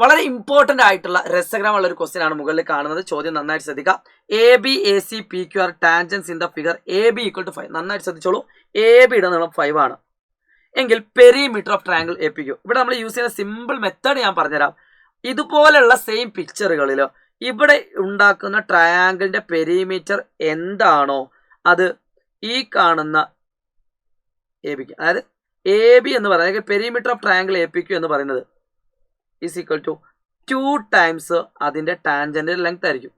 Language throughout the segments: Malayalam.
വളരെ ഇമ്പോർട്ടന്റ് ആയിട്ടുള്ള രസകരമുള്ള ഒരു ക്വസ്റ്റ്യൻ ആണ് മുകളിൽ കാണുന്നത്. ചോദ്യം നന്നായിട്ട് ശ്രദ്ധിക്കുക. A B A C P Q R tangents in the figure A B equal to 5. നന്നായിട്ട് ശ്രദ്ധിച്ചോളൂ. എ ബിയുടെ നീളം 5 ആണ് എങ്കിൽ perimeter of triangle A P Q. ഇവിടെ നമ്മൾ യൂസ് ചെയ്യുന്ന സിമ്പിൾ മെത്തേഡ് ഞാൻ പറഞ്ഞുതരാം. ഇതുപോലുള്ള സെയിം പിക്ചറുകളിൽ ഇവിടെ ഉണ്ടാക്കുന്ന ട്രയാങ്കിളിന്റെ പെരിമീറ്റർ എന്താണോ അത് ഈ കാണുന്ന എ ബിക്ക്, അതായത് എ ബി എന്ന് പറയുന്നത് perimeter of triangle A P Q എന്ന് പറയുന്നത് ഈസ് ഈക്വൽ ടു 2 ടൈംസ് അതിൻ്റെ ടാൻജൻ്റ് ലെങ്ത് ആയിരിക്കും.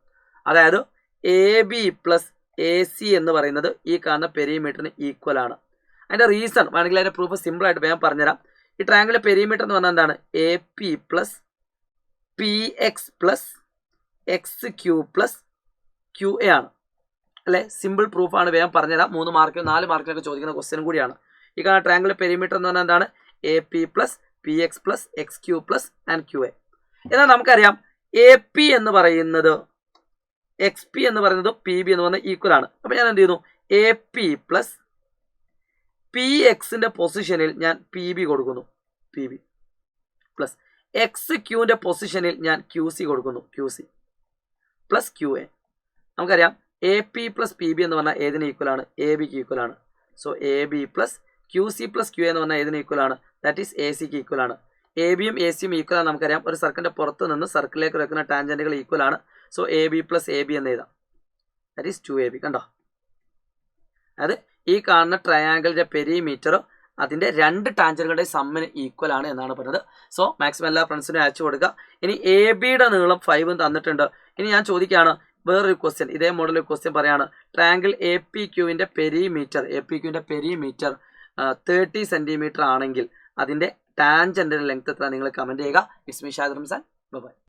അതായത് A B plus A C എന്ന് പറയുന്നത് ഈ കാണുന്ന പെരിമീറ്ററിന് ഈക്വൽ ആണ്. അതിൻ്റെ റീസൺ വേണമെങ്കിൽ അതിൻ്റെ പ്രൂഫ് സിമ്പിളായിട്ട് ഞാൻ പറഞ്ഞുതരാം. ഈ ട്രയാങ്കിളിൻ്റെ പെരിമീറ്റർ എന്ന് പറഞ്ഞാൽ എന്താണ്? A P plus P X plus X Q plus Q A ആണ് അല്ലേ? സിമ്പിൾ പ്രൂഫാണ്, വേഗം പറഞ്ഞുതരാം. 3 മാർക്കിനും 4 മാർക്കിനൊക്കെ ചോദിക്കുന്ന ക്വസ്റ്റ്യൻ കൂടിയാണ്. ഈ കാണുന്ന ട്രയാങ്കിളിൻ്റെ പെരിമീറ്റർ എന്ന് പറഞ്ഞാൽ എന്താണ്? A P plus P X plus X Q plus and Q A. എന്നാൽ നമുക്കറിയാം എ പി എന്ന് പറയുന്നത് എക്സ് പി എന്ന് പറയുന്നത് പി ബി എന്ന് പറഞ്ഞാൽ ഈക്വൽ ആണ്. അപ്പോൾ ഞാൻ എന്ത് ചെയ്യുന്നു? എ പി പ്ലസ് പി എക്സിൻ്റെ പൊസിഷനിൽ ഞാൻ പി ബി കൊടുക്കുന്നു, പി ബി പ്ലസ് എക്സ് ക്യൂവിൻ്റെ പൊസിഷനിൽ ഞാൻ ക്യു സി കൊടുക്കുന്നു, Q C plus Q A. നമുക്കറിയാം A P plus P B എന്ന് പറഞ്ഞാൽ ഏതിന് ഈക്വൽ ആണ്? എ ബിക്ക് ഈക്വൽ ആണ്. So A B plus Q C plus Q എന്ന് പറഞ്ഞാൽ ഏതിന് ഈക്വൽ ആണ്? ദാറ്റ് ഈസ് എ സിക്ക് ഈക്വൽ ആണ്. എ ബിയും എ സിയും ഈക്വൽ ആണ് നമുക്കറിയാം. ഒരു സർക്കിളിൻ്റെ പുറത്ത് നിന്ന് സർക്കിളിലേക്ക് വെക്കുന്ന ടാൻജൻറ്റുകൾ ഈക്വൽ ആണ്. So A B plus A B എന്ന് എഴുതാം. That is 2AB. കണ്ടോ? അതായത് ഈ കാണുന്ന ട്രയാങ്കിളിൻ്റെ പെരിമീറ്റർ അതിൻ്റെ 2 ടാൻജൻറ്റുകളുടെ സമ്മിന് ഈക്വൽ ആണ് എന്നാണ് പറയുന്നത്. സോ മാക്സിമം എല്ലാ ഫ്രണ്ട്സിനും അയച്ചു കൊടുക്കുക. ഇനി എ ബിയുടെ നീളം 5 തന്നിട്ടുണ്ട്. ഇനി ഞാൻ ചോദിക്കുകയാണ് വേറൊരു ക്വസ്റ്റ്യൻ, ഇതേ മോഡൽ ക്വസ്റ്റ്യൻ പറയാണ്. ട്രയാങ്കിൾ എ പി ക്യൂവിൻ്റെ പെരിമീറ്റർ 30 സെൻറ്റിമീറ്റർ ആണെങ്കിൽ അതിൻ്റെ ടാൻജൻറ്റിൻ്റെ ലെങ്ത് എത്ര? നിങ്ങൾ കമൻറ്റ് ചെയ്യുക. It's me Shahid Ramzan. By.